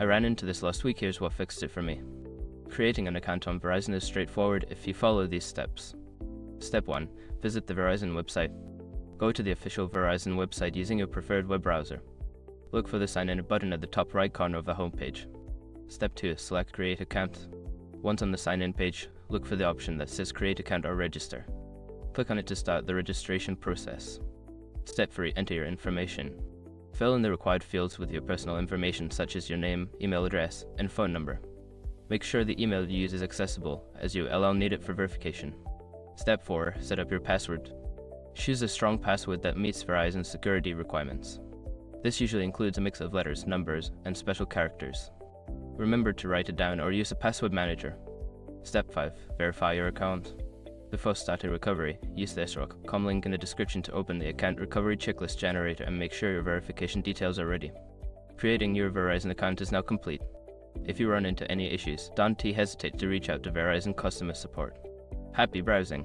I ran into this last week. Here's what fixed it for me. Creating an account on Verizon is straightforward if you follow these steps. Step 1. Visit the Verizon website. Go to the official Verizon website using your preferred web browser. Look for the Sign In button at the top right corner of the homepage. Step 2. Select Create Account. Once on the Sign In page, look for the option that says Create Account or Register. Click on it to start the registration process. Step 3. Enter your information. Fill in the required fields with your personal information such as your name, email address, and phone number. Make sure the email you use is accessible, as you will need it for verification. Step 4. Set up your password. Choose a strong password that meets Verizon's security requirements. This usually includes a mix of letters, numbers, and special characters. Remember to write it down or use a password manager. Step 5. Verify your account. Before starting recovery, use the SROC.com link in the description to open the account recovery checklist generator and make sure your verification details are ready. Creating your Verizon account is now complete. If you run into any issues, don't hesitate to reach out to Verizon customer support. Happy browsing!